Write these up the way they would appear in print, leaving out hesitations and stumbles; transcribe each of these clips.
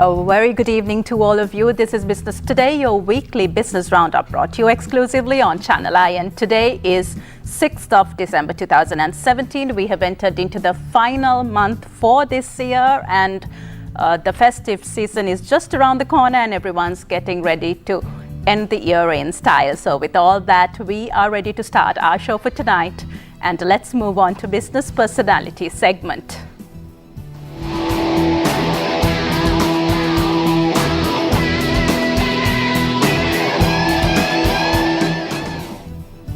A very good evening to all of you. This is Business Today, your weekly business roundup brought to you exclusively on Channel I. And today is 6th of December 2017. We have entered into the final month for this year, and the festive season is just around the corner and everyone's getting ready to end the year in style. So with all that, we are ready to start our show for tonight. And let's move on to Business Personality segment.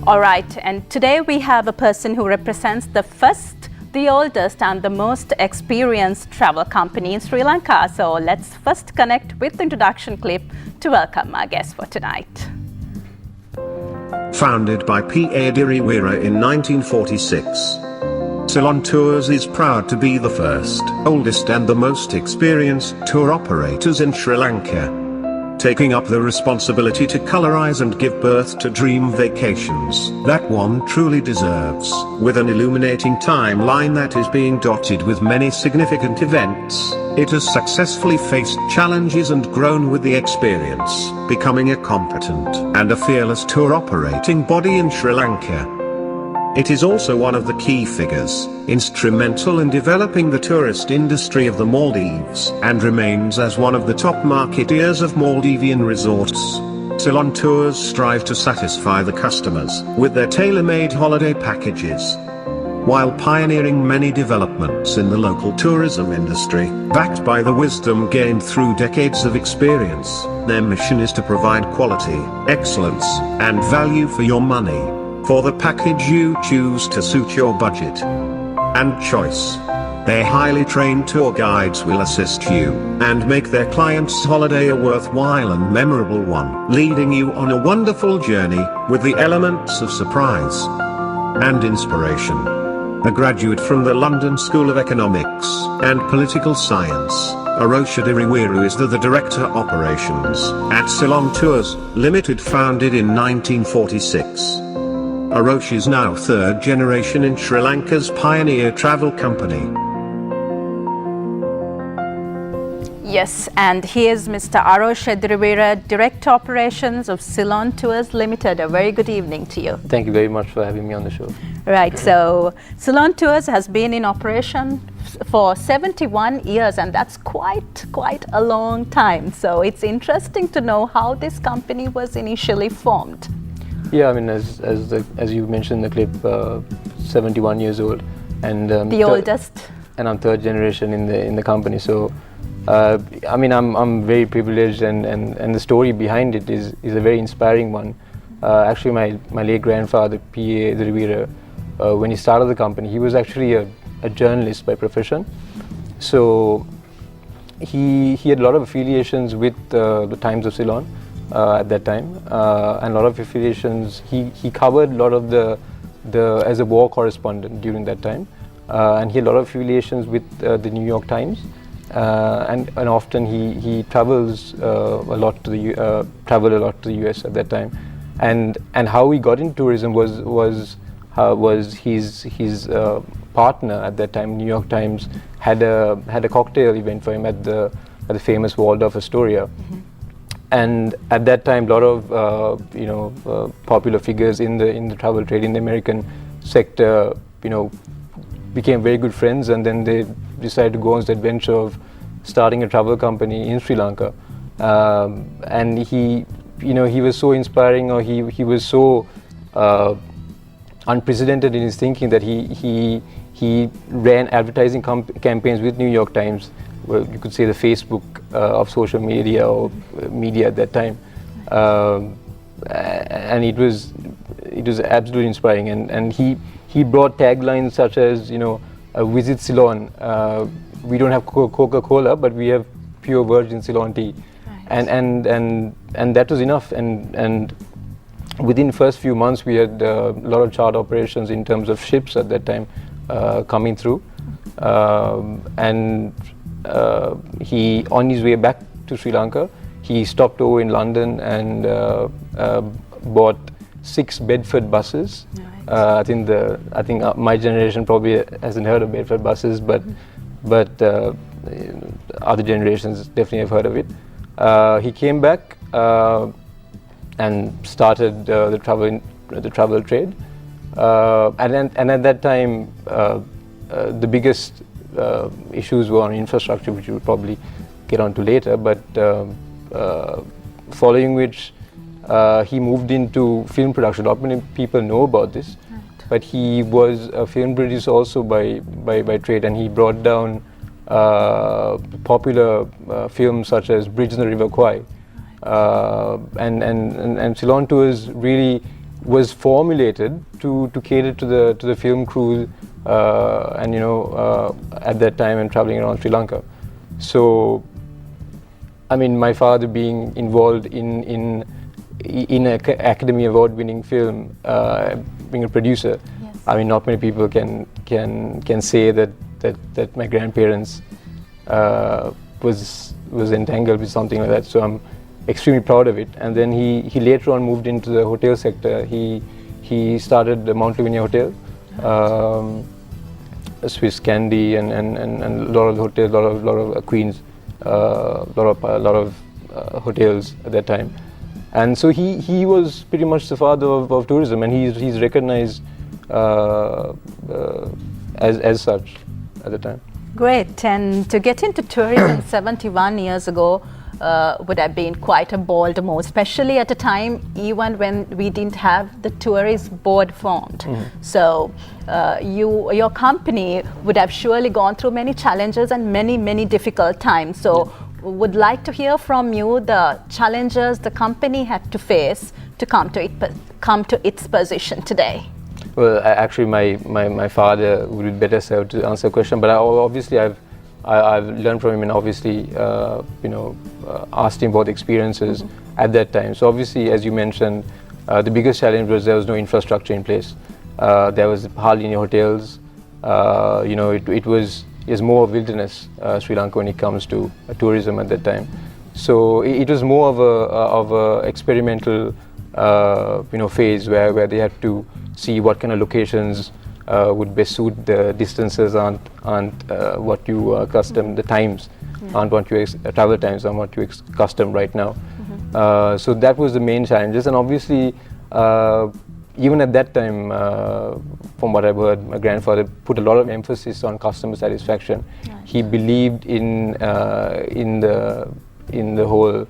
All right, and today we have a person who represents the first, the oldest and the most experienced travel company in Sri Lanka. So let's first connect with the introduction clip to welcome our guest for tonight. Founded by P.A. Diriwira in 1946, Ceylon Tours is proud to be the first, oldest and the most experienced tour operators in Sri Lanka, taking up the responsibility to colorize and give birth to dream vacations that one truly deserves, with an illuminating timeline that is being dotted with many significant events. It has successfully faced challenges and grown with the experience, becoming a competent and a fearless tour operating body in Sri Lanka. It is also one of the key figures, instrumental in developing the tourist industry of the Maldives, and remains as one of the top marketeers of Maldivian resorts. Ceylon Tours strive to satisfy the customers with their tailor-made holiday packages, while pioneering many developments in the local tourism industry. Backed by the wisdom gained through decades of experience, their mission is to provide quality, excellence, and value for your money, for the package you choose to suit your budget and choice. Their highly trained tour guides will assist you and make their clients' holiday a worthwhile and memorable one, leading you on a wonderful journey with the elements of surprise and inspiration. A graduate from the London School of Economics and Political Science, Arosha Diriwiru is the Director Operations at Ceylon Tours Limited, founded in 1946. Arosha is now third generation in Sri Lanka's pioneer travel company. Yes, and here's Mr. Arosha Diriwira, Director Operations of Ceylon Tours Limited. A very good evening to you. Thank you very much for having me on the show. Right, so Ceylon Tours has been in operation for 71 years, and that's quite a long time. So it's interesting to know how this company was initially formed. Yeah, I mean, as you mentioned in the clip, 71 years old, and the oldest. And I'm third generation in the company. So, I mean, I'm very privileged, and the story behind it is a very inspiring one. Actually, my late grandfather, P.A. Diriwira, when he started the company, he was actually a journalist by profession. So he had a lot of affiliations with the Times of Ceylon at that time, and a lot of affiliations. He covered a lot of the as a war correspondent during that time, and he had a lot of affiliations with the New York Times, and often he travels traveled a lot to the US at that time, and how he got into tourism was his partner at that time. New York Times had a cocktail event for him at the famous Waldorf Astoria. Mm-hmm. And at that time, a lot of popular figures in the travel trade, in the American sector, became very good friends, and then they decided to go on this adventure of starting a travel company in Sri Lanka. And he was so inspiring, or he was so unprecedented in his thinking that he ran advertising campaigns with New York Times. Well, you could say the Facebook of social media or media at that time, and it was absolutely inspiring. And he brought taglines such as visit Ceylon. We don't have Coca-Cola, but we have pure virgin Ceylon tea, right. and that was enough. And within the first few months, we had a lot of charter operations in terms of ships at that time coming through, and he, on his way back to Sri Lanka, he stopped over in London and bought 6 Bedford buses. Right. I think my generation probably hasn't heard of Bedford buses, but other generations definitely have heard of it. He came back and started the travel trade, and at that time the biggest issues were on infrastructure, which we'll probably get onto later. But following which, he moved into film production. Not many people know about this, but he was a film producer also by trade, and he brought down popular films such as Bridge on the River Kwai. And Ceylon Tours really was formulated to cater to the film crew, and at that time, and traveling around Sri Lanka. So, I mean, my father being involved in an Academy Award-winning film, being a producer, yes. I mean, not many people can say that my grandparents was entangled with something like that. So I'm extremely proud of it. And then he later on moved into the hotel sector. He started the Mount Lavinia Hotel, Swiss Candy, and a lot of hotels, lot of Queens, lot of hotels at that time. And so he was pretty much the father of tourism, and he's recognized as such at the time. Great. And to get into tourism 71 years ago would have been quite a bold move, especially at a time even when we didn't have the tourist board formed. So your company would have surely gone through many challenges and many difficult times. So would like to hear from you the challenges the company had to face to come to its position today. Well, actually, my father would be better served to answer the question. But I've learned from him, and obviously, asked him about the experiences at that time. So obviously, as you mentioned, the biggest challenge was there was no infrastructure in place. There was hardly any hotels. It was more wilderness, Sri Lanka, when it comes to tourism at that time. So it was more of a experimental phase where they had to see what kind of locations would best suit. The distances aren't what you are accustomed, the times aren't what you travel times aren't what you accustomed right now. So that was the main challenges, and obviously even at that time, from what I've heard, my grandfather put a lot of emphasis on customer satisfaction. He believed in the whole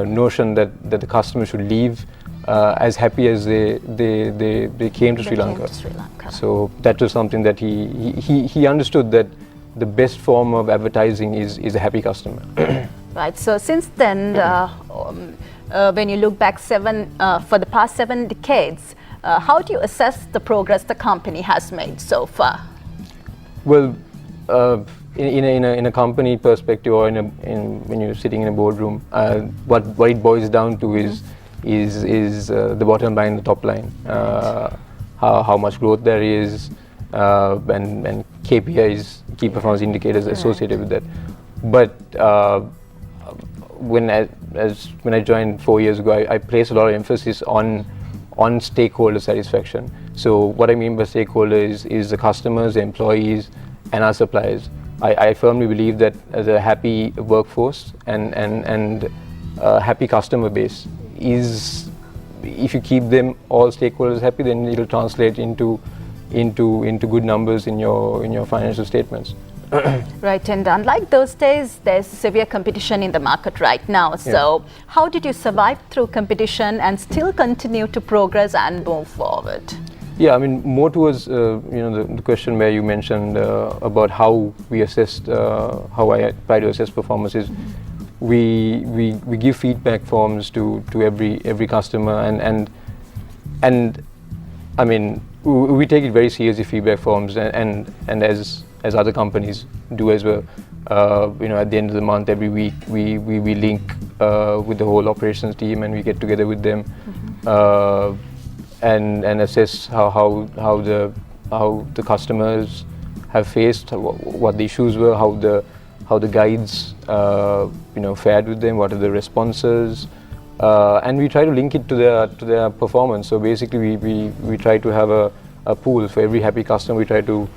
notion that the customer should leave as happy as they came to Sri Lanka. So that was something that he understood, that the best form of advertising is a happy customer. Right. So since then, when you look back for the past 7 decades, how do you assess the progress the company has made so far? Well, in a company perspective, or when you're sitting in a boardroom, what it boils down to is the bottom line, the top line, how much growth there is, and KPIs, key performance indicators associated with that. But when I joined 4 years ago, I placed a lot of emphasis on stakeholder satisfaction. So what I mean by stakeholder is the customers, the employees, and our suppliers. I firmly believe that as a happy workforce and happy customer base is, if you keep them all stakeholders happy, then it'll translate into good numbers in your financial statements. Right, and unlike those days, there's severe competition in the market right now. So how did you survive through competition and still continue to progress and move forward? Yeah, I mean, more towards the question where you mentioned about how we assessed, how I try to assess performance is, we give feedback forms to every customer, and I mean, we take it very seriously, feedback forms, and as other companies do as well. At the end of the month, every week, we link with the whole operations team, and we get together with them and assess how the customers have faced, what the issues were, how the guides fared with them, what are the responses, and we try to link it to their performance. So basically, we try to have a pool for every happy customer. We try to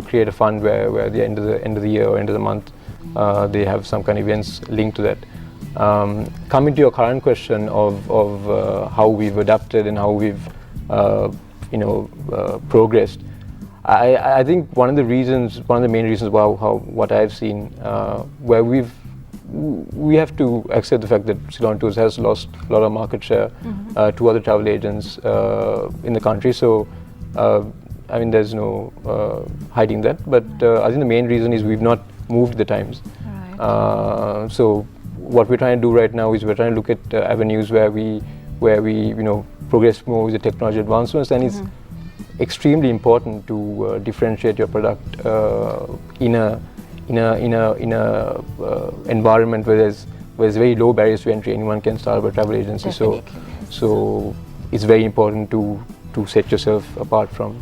create a fund where at the end of the year or end of the month, they have some kind of events linked to that. Coming to your current question of how we've adapted and how we've progressed, I think one of the main reasons what I've seen where we have to accept the fact that Ceylon Tours has lost a lot of market share to other travel agents in the country. So I mean, there's no hiding that. But I think the main reason is we've not moved the times. Right. So what we're trying to do right now is we're trying to look at avenues where we progress more with the technology advancements, and it's extremely important to differentiate your product in a environment where there's very low barriers to entry. Anyone can start up a travel agency. Definitely. So it's very important to set yourself apart from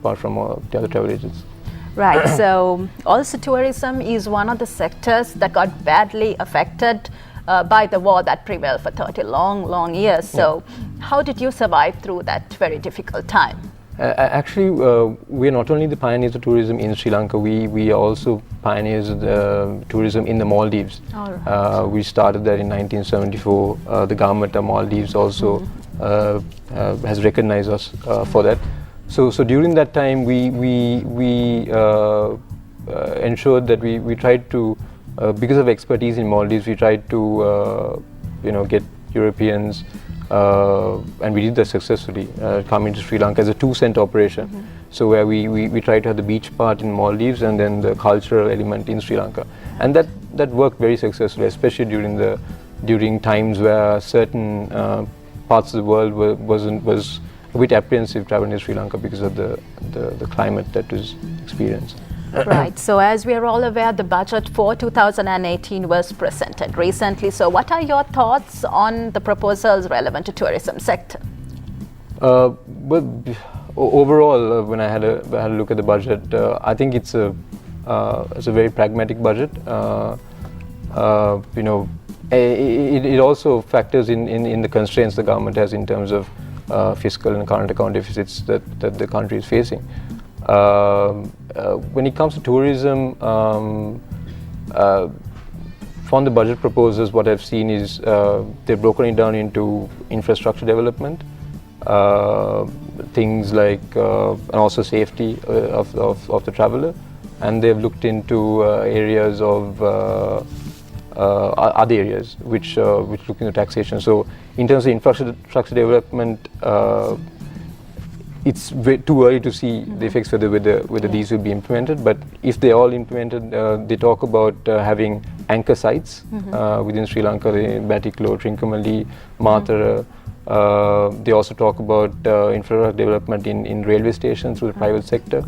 the other travel agents. Right. So also tourism is one of the sectors that got badly affected by the war that prevailed for 30 long years. So how did you survive through that very difficult time? Actually, we're not only the pioneers of tourism in Sri Lanka, we are also pioneers of the tourism in the Maldives. All right. We started that in 1974. The government of Maldives also has recognized us for that. So during that time, we ensured that we tried to, because of expertise in Maldives, we tried to get Europeans, and we did that successfully, coming to Sri Lanka as a 2-center operation. So where we tried to have the beach part in Maldives and then the cultural element in Sri Lanka, and that worked very successfully, especially during times where certain parts of the world was a bit apprehensive traveling to Sri Lanka because of the climate that was experienced. Right. So as we are all aware, the budget for 2018 was presented recently. So what are your thoughts on the proposals relevant to tourism sector? Well, overall, when I had a look at the budget, I think it's a very pragmatic budget. It also factors in the constraints the government has in terms of fiscal and current account deficits that the country is facing. When it comes to tourism, from the budget proposals, what I've seen is they've broken it down into infrastructure development, things like, and also safety of the traveler, and they've looked into areas of other areas which look into taxation. So in terms of infrastructure development, it's too early to see the effects whether these will be implemented. But if they're all implemented, they talk about having anchor sites within Sri Lanka, Batiklo, Trincomalee, Matara. They also talk about infrastructure development in railway stations through the private sector.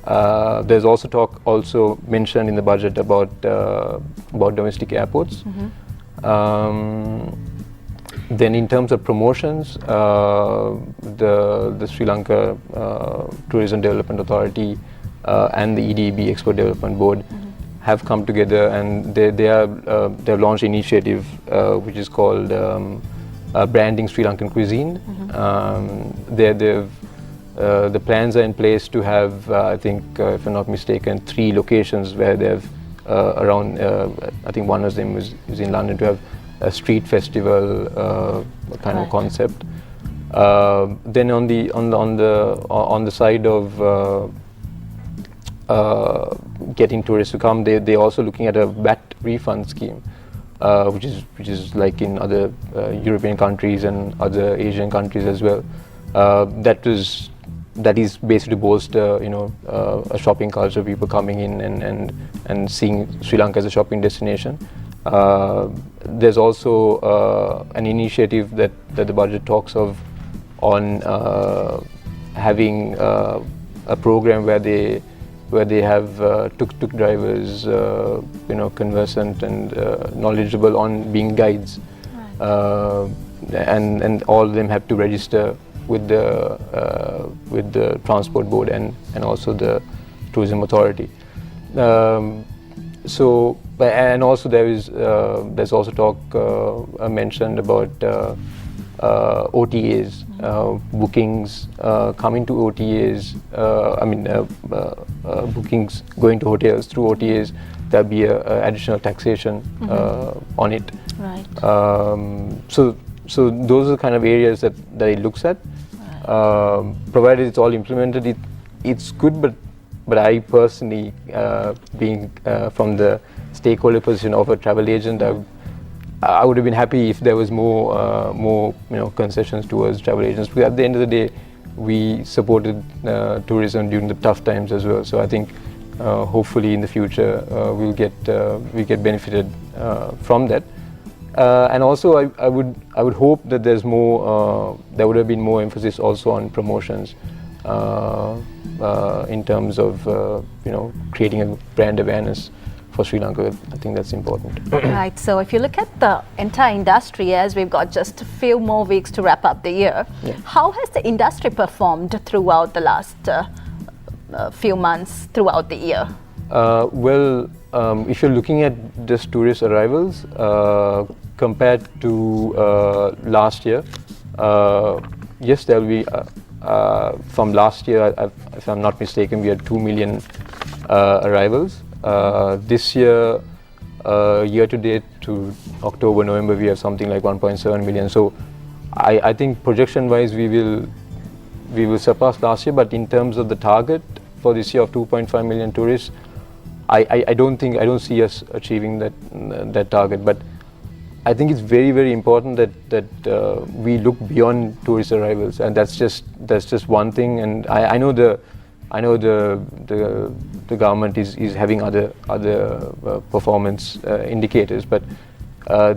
There's also also mentioned in the budget about domestic airports. Then in terms of promotions, the Sri Lanka Tourism Development Authority and the EDB Export Development Board have come together, and they've launched an initiative which is called Branding Sri Lankan Cuisine. The plans are in place to have, I think, if I'm not mistaken, 3 locations where they have around. I think one of them is in London, to have a street festival kind of concept. Then on the side of getting tourists to come, they're also looking at a VAT refund scheme, which is like in other European countries and other Asian countries as well. That is basically to bolster, a shopping culture, people coming in and seeing Sri Lanka as a shopping destination. There's also an initiative that the budget talks of on having a program where they have tuk-tuk drivers, conversant and knowledgeable on being guides, and all of them have to register with the transport board and also the tourism authority. And also there's also talk mentioned about OTAs, bookings coming to OTAs. Bookings going to hotels through OTAs. there'll be a additional taxation on it. Right. So those are the kind of areas that it looks at. Provided it's all implemented, it's good, but I personally, being from the stakeholder position of a travel agent, I would have been happy if there was more concessions towards travel agents. Because at the end of the day, we supported tourism during the tough times as well. So I think hopefully in the future we get benefited from that. And also I would hope that there would have been more emphasis also on promotions in terms of creating a brand awareness for Sri Lanka. I think that's important. Right. So if you look at the entire industry, as we've got just a few more weeks to wrap up the year, how has the industry performed throughout the last few months throughout the year? Well, if you're looking at just tourist arrivals compared to last year, yes, there will be from last year, if I'm not mistaken, we had 2 million arrivals. This year, year to date to October, November, we have something like 1.7 million. So I think projection wise we will surpass last year, but in terms of the target for this year of 2.5 million tourists, I don't see us achieving that target. But I think it's very, very important that we look beyond tourist arrivals, and that's just one thing. And I know the government is having other performance indicators, but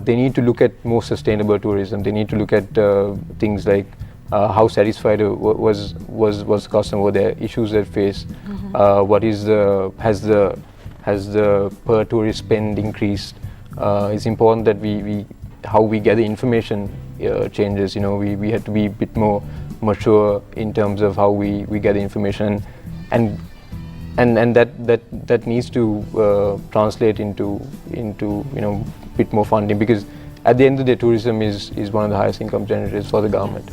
they need to look at more sustainable tourism. They need to look at things like how satisfied was the customer with their issues they face. What is has the per tourist spend increased? It's important that how we gather information changes. We have to be a bit more mature in terms of how we gather information, and that needs to translate into bit more funding, because at the end of the day, tourism is one of the highest income generators for the government.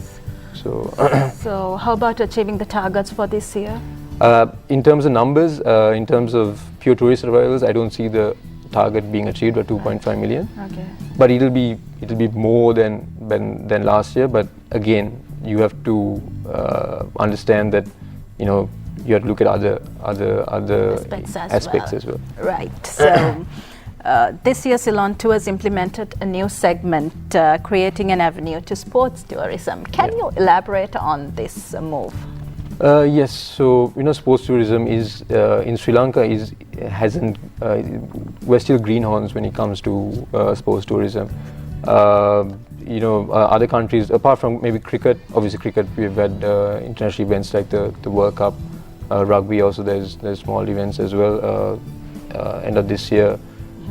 So so how about achieving the targets for this year? In terms of numbers, in terms of pure tourist arrivals, I don't see the target being achieved at 2.5 million. Okay. But it'll be more than last year. But again, you have to understand that you have to look at other aspects as well. Right. So this year Ceylon Tours implemented a new segment, creating an avenue to sports tourism. Can you elaborate on this move? Yes. So sports tourism is in Sri Lanka we're still greenhorns when it comes to sports tourism. Other countries, apart from maybe cricket, obviously cricket, we've had international events like the World Cup, rugby also. There's small events as well. End of this year,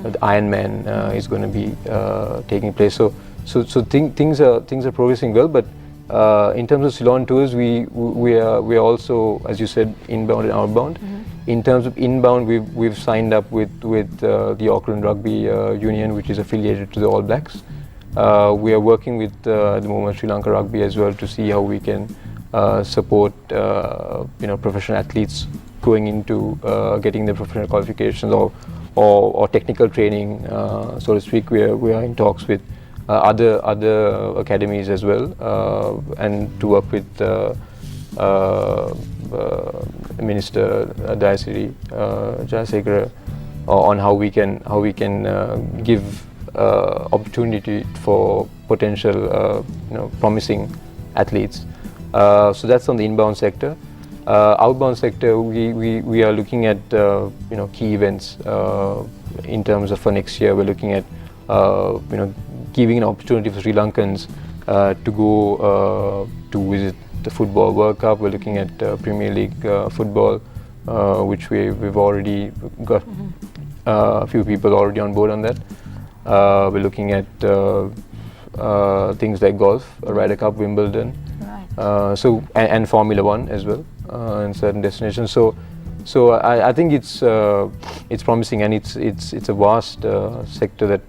the Ironman is going to be taking place. So things are progressing well, but. In terms of Ceylon Tours, we are also, as you said, inbound and outbound. In terms of inbound, we've signed up with the Auckland Rugby Union, which is affiliated to the All Blacks. We are working with at the moment Sri Lanka Rugby as well to see how we can support professional athletes going into getting their professional qualifications or technical training, so to speak. We are in talks with other academies as well, and to work with Minister Dayasiri Jayasekara on how we can give opportunity for potential promising athletes. So that's on the inbound sector. Outbound sector, we are looking at key events in terms of for next year. We're looking at giving an opportunity for Sri Lankans to go to visit the Football World Cup. We're looking at Premier League football, which we've already got a few people already on board on that. We're looking at things like golf, Ryder Cup, Wimbledon, right. And Formula One as well in certain destinations. So I think it's promising, and it's a vast sector that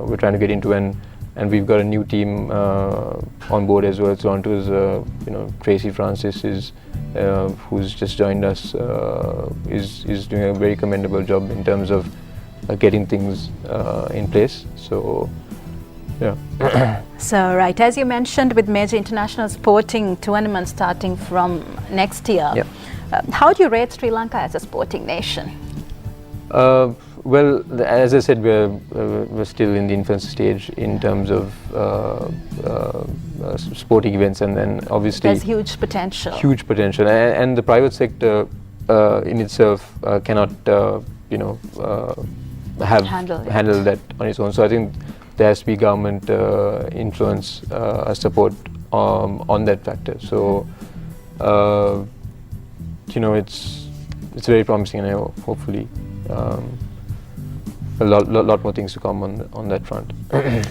we're trying to get into, and and we've got a new team on board as well. So onto is Tracy Francis is who's just joined us is doing a very commendable job in terms of getting things in place. So yeah. So right, as you mentioned, with major international sporting tournaments starting from next year, Yeah. How do you rate Sri Lanka as a sporting nation? Well, as I said, we're still in the infancy stage in terms of sporting events, and then obviously There's huge potential. huge potential, and the private sector in itself cannot handle that on its own. So I think there has to be government influence, support on that factor. So it's very promising, and hopefully a lot more things to come on that front.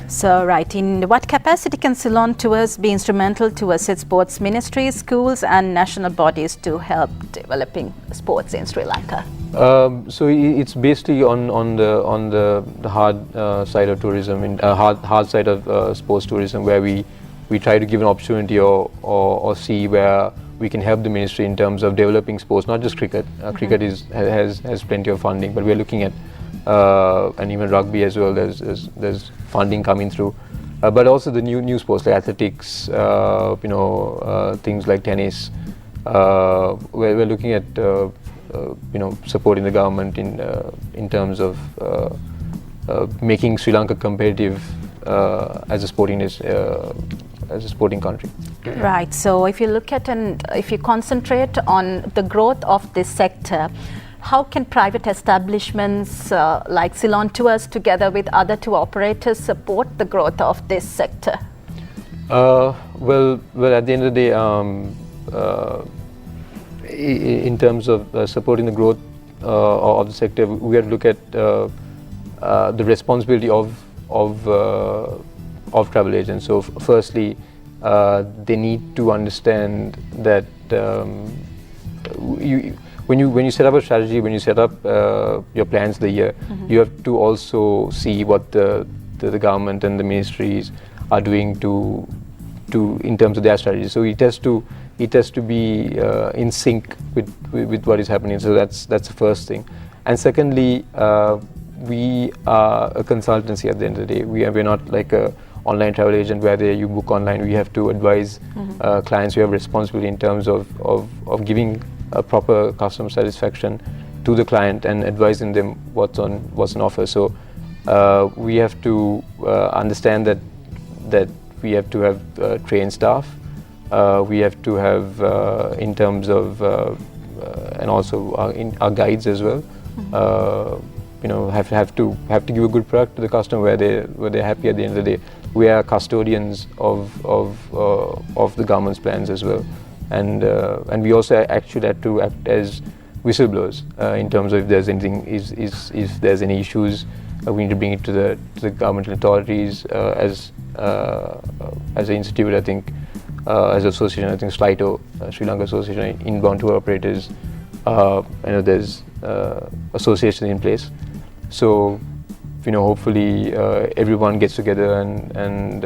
So right, in what capacity can Ceylon Tours be instrumental to assist sports ministries, schools and national bodies to help developing sports in Sri Lanka? So it's basically on the hard side of tourism, hard side of sports tourism, where we try to give an opportunity or see where we can help the ministry in terms of developing sports, not just cricket. Cricket has plenty of funding, but we're looking at and even rugby as well. There's funding coming through, but also the new sports like athletics, things like tennis. We're looking at supporting the government in terms of making Sri Lanka competitive as a sporting country. Right. So if you look at and if you concentrate on the growth of this sector, how can private establishments like Ceylon Tours together with other tour operators support the growth of this sector? Well, at the end of the day, in terms of supporting the growth of the sector, we have to look at the responsibility of travel agents. So firstly, they need to understand that when you set up a strategy, when you set up your plans the year, you have to also see what the government and the ministries are doing to in terms of their strategy. So it has to be in sync with what is happening. So that's the first thing. And secondly, we are a consultancy at the end of the day. We're not like a online travel agent where you book online. We have to advise clients. We have responsibility in terms of giving a proper customer satisfaction to the client and advising them what's on offer. So we have to understand that we have to have trained staff. We have to have in terms of and also our guides as well. Have to give a good product to the customer where they're happy at the end of the day. We are custodians of the government's plans as well, and we also actually have to act as whistleblowers in terms of if there's anything if there's any issues, we need to bring it to the governmental authorities as an institute. I think as an association, I think SLITO, Sri Lanka Association of Inbound Tour Operators, there's association in place. So hopefully everyone gets together and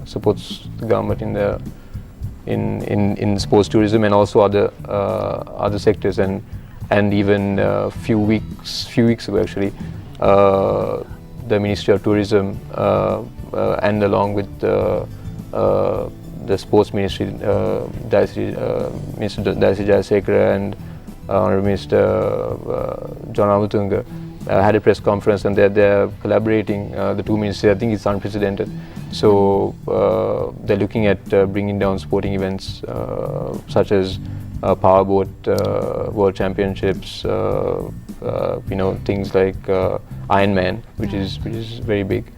supports the government in sports tourism and also other sectors, and even few weeks ago actually the Ministry of Tourism and along with the sports ministry, Minister Dayasi Jayasekara and Mr. John Amatunga had a press conference, and they're collaborating, the two ministries. I think it's unprecedented. So they're looking at bringing down sporting events such as powerboat world championships, things like Ironman, which is very big,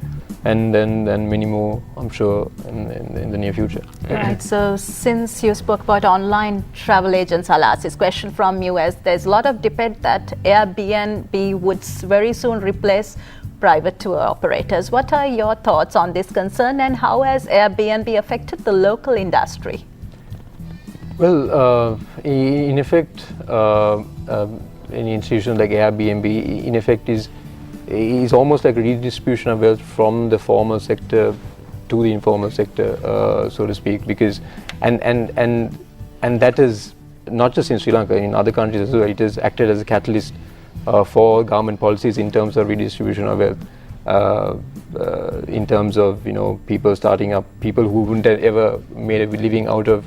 and then many more, I'm sure, in the near future. Right. So since you spoke about online travel agents, I'll ask this question from you, as there's a lot of debate that Airbnb would very soon replace private tour operators. What are your thoughts on this concern, and how has Airbnb affected the local industry? Well, in effect, any institution like Airbnb, in effect, is almost like a redistribution of wealth from the formal sector to the informal sector, so to speak, because and that is not just in Sri Lanka, in other countries as well. It has acted as a catalyst for government policies in terms of redistribution of wealth, in terms of people starting up, people who wouldn't have ever made a living out of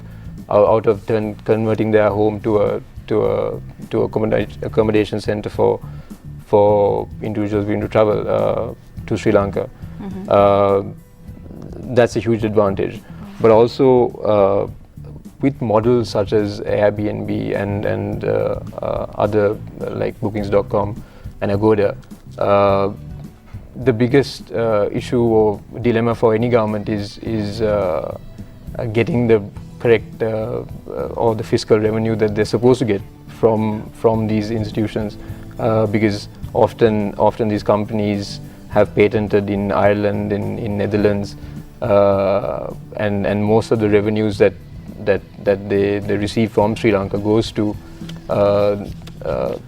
converting their home to a accommodation center for individuals willing to travel to Sri Lanka. That's a huge advantage. But also with models such as Airbnb and other like bookings.com and Agoda, the biggest issue or dilemma for any government is getting the correct or the fiscal revenue that they're supposed to get from these institutions, because often these companies have patented in Ireland, in Netherlands, and most of the revenues that they receive from Sri Lanka goes to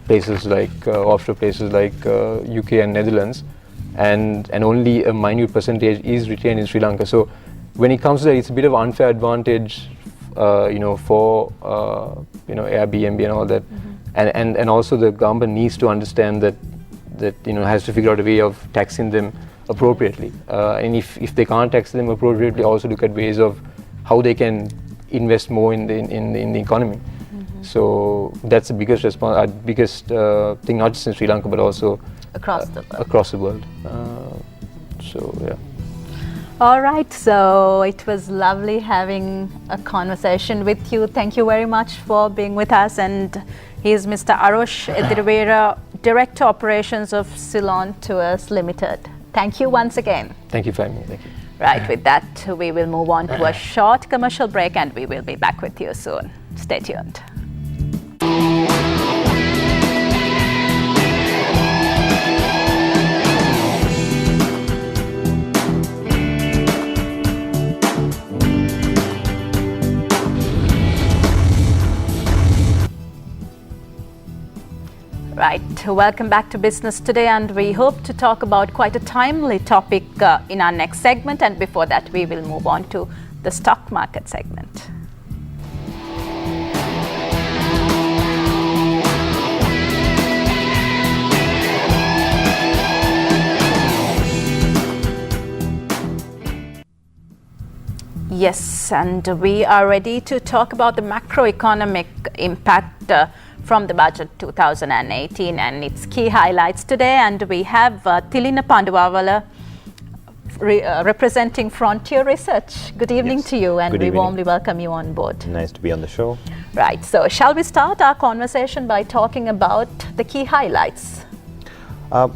places like offshore places like UK and Netherlands, and only a minute percentage is retained in Sri Lanka. So when it comes to that, it's a bit of unfair advantage, for Airbnb and all that, and also the government needs to understand that has to figure out a way of taxing them appropriately, and if they can't tax them appropriately, also look at ways of how they can invest more in the economy. So that's the biggest thing, not just in Sri Lanka but also across the world. So yeah. All right, so it was lovely having a conversation with you. Thank you very much for being with us. And he's Mr. Arosh Edirivera, Director Operations of Ceylon Tours Limited. Thank you once again. Thank you for having me. Thank you. Right, with that, we will move on to a short commercial break and we will be back with you soon. Stay tuned. Right, welcome back to Business Today, and we hope to talk about quite a timely topic in our next segment, and before that we will move on to the stock market segment. Yes, and we are ready to talk about the macroeconomic impact from the budget 2018 and its key highlights today. And we have Tilina Panduwavala representing Frontier Research. Good evening to you, and we warmly welcome you on board. Nice to be on the show. Right, so shall we start our conversation by talking about the key highlights?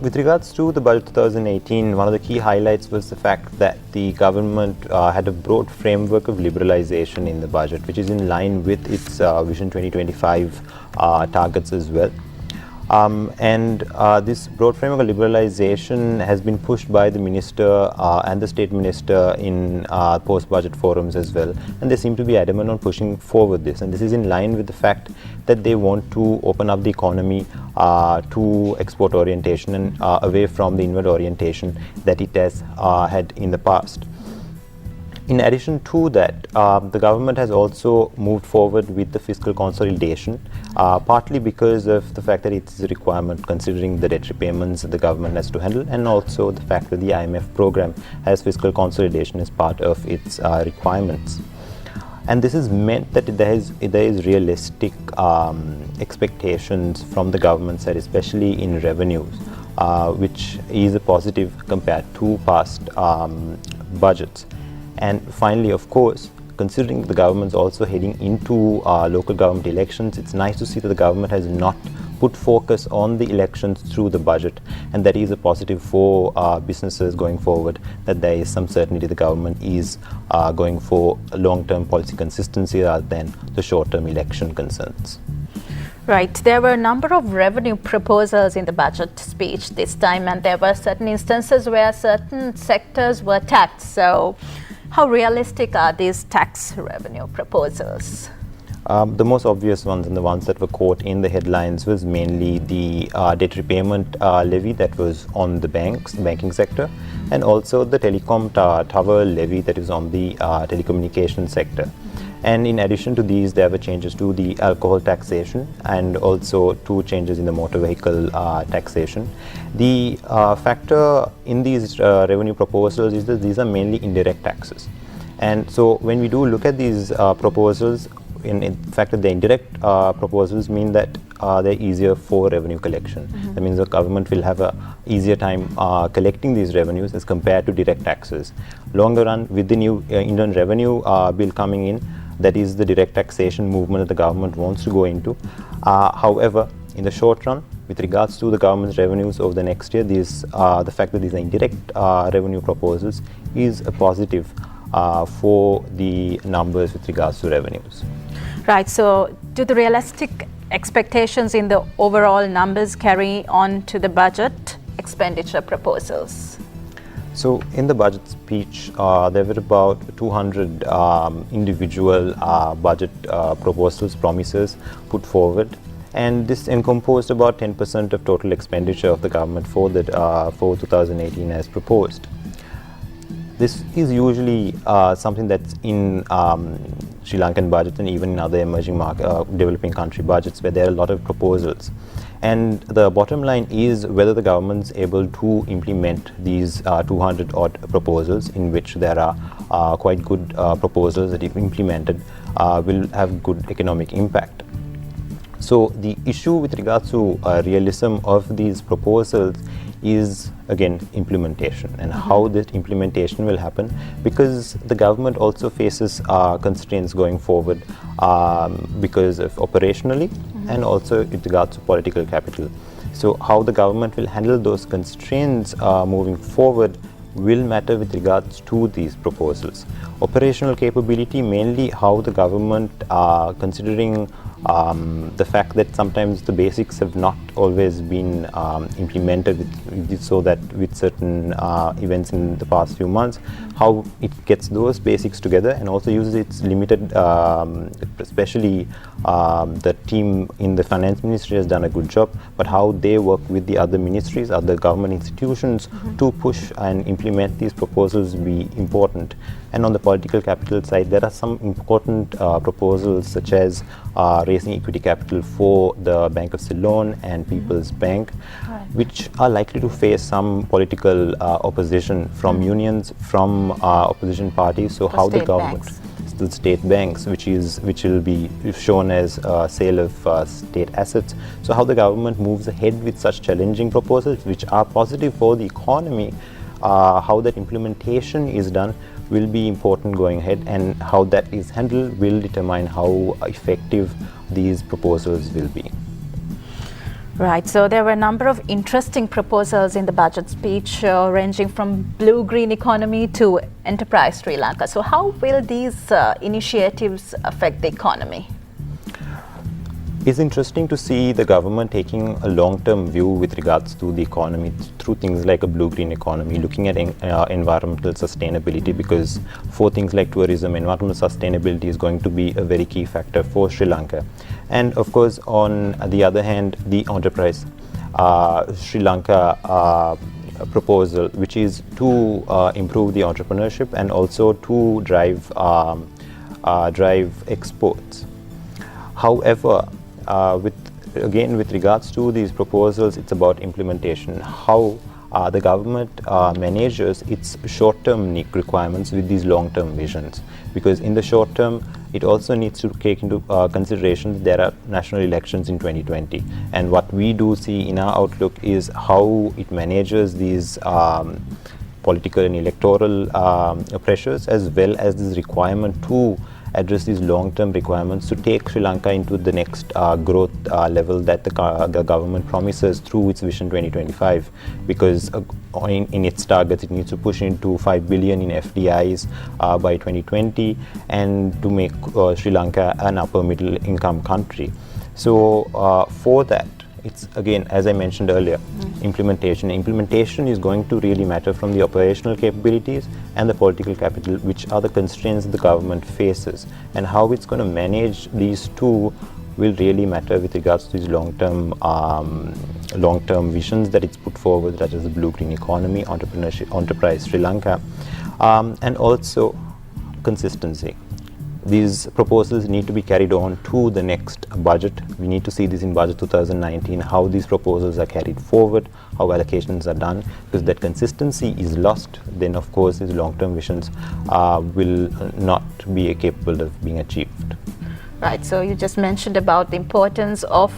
With regards to the budget 2018, one of the key highlights was the fact that the government had a broad framework of liberalization in the budget, which is in line with its Vision 2025 targets as well. And this broad framework of liberalization has been pushed by the minister and the state minister in post-budget forums as well, and they seem to be adamant on pushing forward this, and this is in line with the fact that they want to open up the economy to export orientation and away from the inward orientation that it has had in the past. In addition to that, the government has also moved forward with the fiscal consolidation, partly because of the fact that it's a requirement considering the debt repayments that the government has to handle, and also the fact that the IMF program has fiscal consolidation as part of its requirements. And this has meant that there is realistic expectations from the government side, especially in revenues, which is a positive compared to past budgets. And finally, of course, considering the government's also heading into local government elections, it's nice to see that the government has not put focus on the elections through the budget, and that is a positive for businesses going forward, that there is some certainty the government is going for long-term policy consistency rather than the short-term election concerns. Right, there were a number of revenue proposals in the budget speech this time, and there were certain instances where certain sectors were taxed. So how realistic are these tax revenue proposals? The most obvious ones and the ones that were caught in the headlines was mainly the debt repayment levy that was on the banking sector, and also the telecom tower levy that is on the telecommunication sector. And in addition to these, there were changes to the alcohol taxation and also 2 changes in the motor vehicle taxation. The factor in these revenue proposals is that these are mainly indirect taxes. And so when we do look at these proposals, in fact, the indirect proposals mean that they're easier for revenue collection. That means the government will have a easier time collecting these revenues as compared to direct taxes. Longer run, with the new Indian revenue bill coming in, that is the direct taxation movement that the government wants to go into. However, in the short run, with regards to the government's revenues over the next year, the fact that these are indirect revenue proposals is a positive for the numbers with regards to revenues. Right, so do the realistic expectations in the overall numbers carry on to the budget expenditure proposals? So in the budget speech, there were about 200 individual budget proposals, promises put forward, and this encompassed about 10% of total expenditure of the government for 2018 as proposed. This is usually something that's in Sri Lankan budget and even in other emerging developing country budgets where there are a lot of proposals. And the bottom line is whether the government's able to implement these 200 odd proposals, in which there are quite good proposals that if implemented will have good economic impact. So the issue with regards to realism of these proposals is again implementation and how this implementation will happen, because the government also faces constraints going forward because of operationally and also with regards to political capital. So how the government will handle those constraints moving forward will matter with regards to these proposals. Operational capability, mainly how the government, considering the fact that sometimes the basics have not always been implemented so that with certain events in the past few months, how it gets those basics together and also uses its limited, especially the team in the finance ministry has done a good job, but how they work with the other ministries, other government institutions to push and implement these proposals will be important. And on the political capital side, there are some important proposals such as raising equity capital for the Bank of Ceylon and People's Bank, which are likely to face some political opposition from unions, from opposition parties. So how the government, the state banks, which will be shown as sale of state assets. So how the government moves ahead with such challenging proposals, which are positive for the economy, how that implementation is done will be important going ahead, and how that is handled will determine how effective these proposals will be. Right, so there were a number of interesting proposals in the budget speech ranging from blue-green economy to enterprise Sri Lanka. So how will these initiatives affect the economy? It's interesting to see the government taking a long-term view with regards to the economy through things like a blue-green economy, looking at environmental sustainability, because for things like tourism, environmental sustainability is going to be a very key factor for Sri Lanka. And of course, on the other hand, the enterprise Sri Lanka proposal, which is to improve the entrepreneurship and also to drive exports. However, with regards to these proposals, it's about implementation, how the government manages its short-term requirements with these long-term visions. Because in the short term, it also needs to take into consideration that there are national elections in 2020. And what we do see in our outlook is how it manages these political and electoral pressures, as well as this requirement to address these long-term requirements to take Sri Lanka into the next growth level that the government promises through its Vision 2025, because in its targets it needs to push into 5 billion in FDIs by 2020 and to make Sri Lanka an upper middle income country. So for that, it's again, as I mentioned earlier, implementation. Implementation is going to really matter from the operational capabilities and the political capital, which are the constraints the government faces, and how it's going to manage these two will really matter with regards to these long-term visions that it's put forward, such as the blue-green economy, entrepreneurship, enterprise Sri Lanka, and also consistency. These proposals need to be carried on to the next budget. We need to see this in budget 2019, how these proposals are carried forward, how allocations are done, because that consistency is lost, then of course these long-term visions will not be capable of being achieved. Right, so you just mentioned about the importance of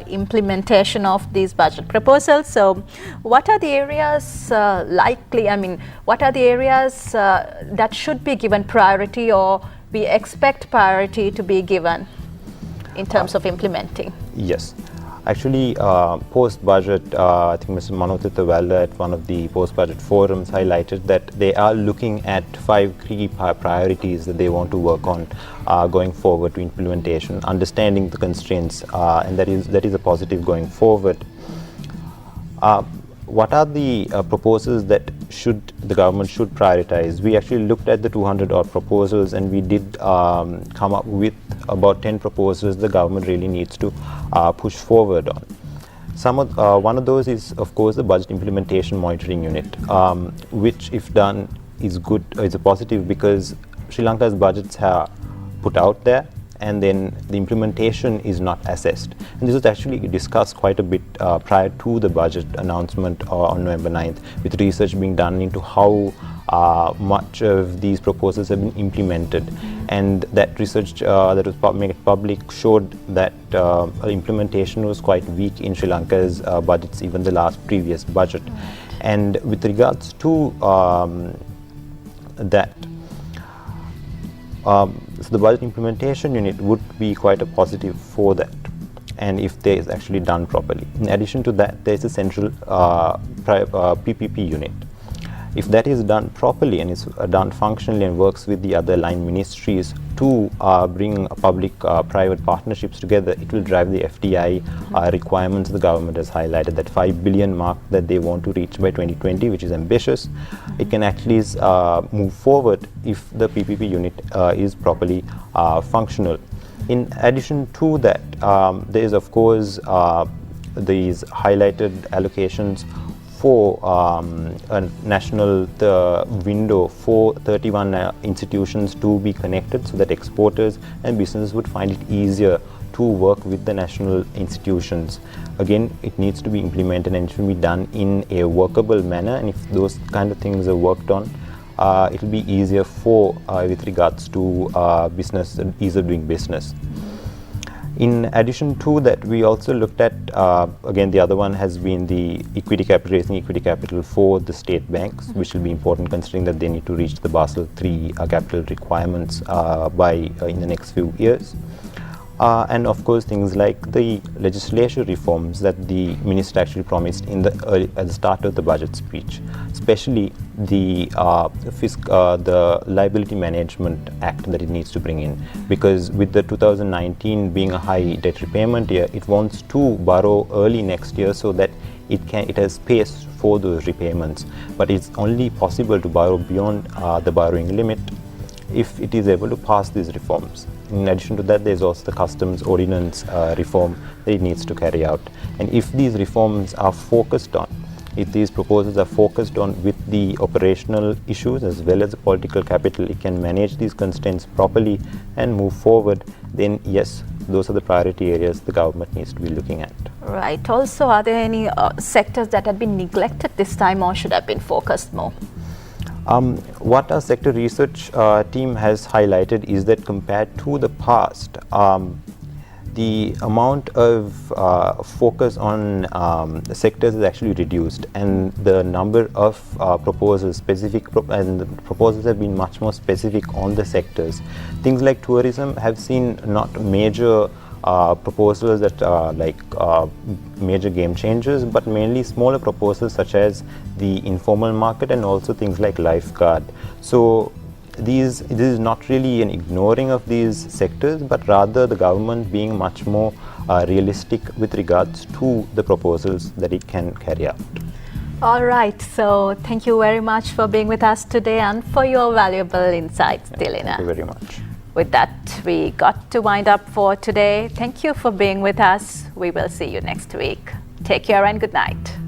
implementation of these budget proposals. So what are the areas what are the areas that should be given priority, or we expect priority to be given in terms of implementing? Yes. Actually, post-budget, I think Mr. Manotitha Valla at one of the post-budget forums highlighted that they are looking at 5 key priorities that they want to work on going forward to implementation, understanding the constraints, and that is a positive going forward. What are the proposals that the government should prioritize? We actually looked at the 200 odd proposals, and we did come up with about 10 proposals the government really needs to push forward on. One of those is, of course, the budget implementation monitoring unit, which, if done, is good. Is a positive, because Sri Lanka's budgets are put out there, and then the implementation is not assessed. And this was actually discussed quite a bit prior to the budget announcement on November 9th, with research being done into how much of these proposals have been implemented. And that research that was made public showed that implementation was quite weak in Sri Lanka's budgets, even the previous budget. And with regards to that, so the budget implementation unit would be quite a positive for that, and if they is actually done properly. In addition to that, there is a central PPP unit. If that is done properly and is done functionally and works with the other line ministries to bring public-private partnerships together, it will drive the FDI requirements the government has highlighted, that 5 billion mark that they want to reach by 2020, which is ambitious. It can actually move forward if the PPP unit is properly functional. In addition to that, there is, of course, these highlighted allocations for a national window for 31 institutions to be connected, so that exporters and businesses would find it easier to work with the national institutions. Again, it needs to be implemented, and it should be done in a workable manner, and if those kind of things are worked on, it will be easier with regards to business, ease of doing business. In addition to that, we also looked at, again, the other one has been the raising equity capital for the state banks, which will be important considering that they need to reach the Basel III capital requirements in the next few years. And of course, things like the legislative reforms that the minister actually promised at the start of the budget speech, especially the Liability Management Act that it needs to bring in, because with the 2019 being a high debt repayment year, it wants to borrow early next year so that it has space for those repayments. But it's only possible to borrow beyond the borrowing limit if it is able to pass these reforms. In addition to that, there's also the customs ordinance reform that it needs to carry out. And if these reforms are focused on, if these proposals are focused on with the operational issues as well as the political capital, it can manage these constraints properly and move forward, then yes, those are the priority areas the government needs to be looking at. Right. Also, are there any sectors that have been neglected this time, or should have been focused more? What our sector research team has highlighted is that compared to the past, the amount of focus on sectors is actually reduced, and the number of proposals, and the proposals have been much more specific on the sectors. Things like tourism have seen not major proposals that are like major game changers, but mainly smaller proposals such as the informal market and also things like lifeguard. So this is not really an ignoring of these sectors, but rather the government being much more realistic with regards to the proposals that it can carry out. All right, so thank you very much for being with us today and for your valuable insights, Dilina. Thank you very much. With that, we got to wind up for today. Thank you for being with us. We will see you next week. Take care and good night.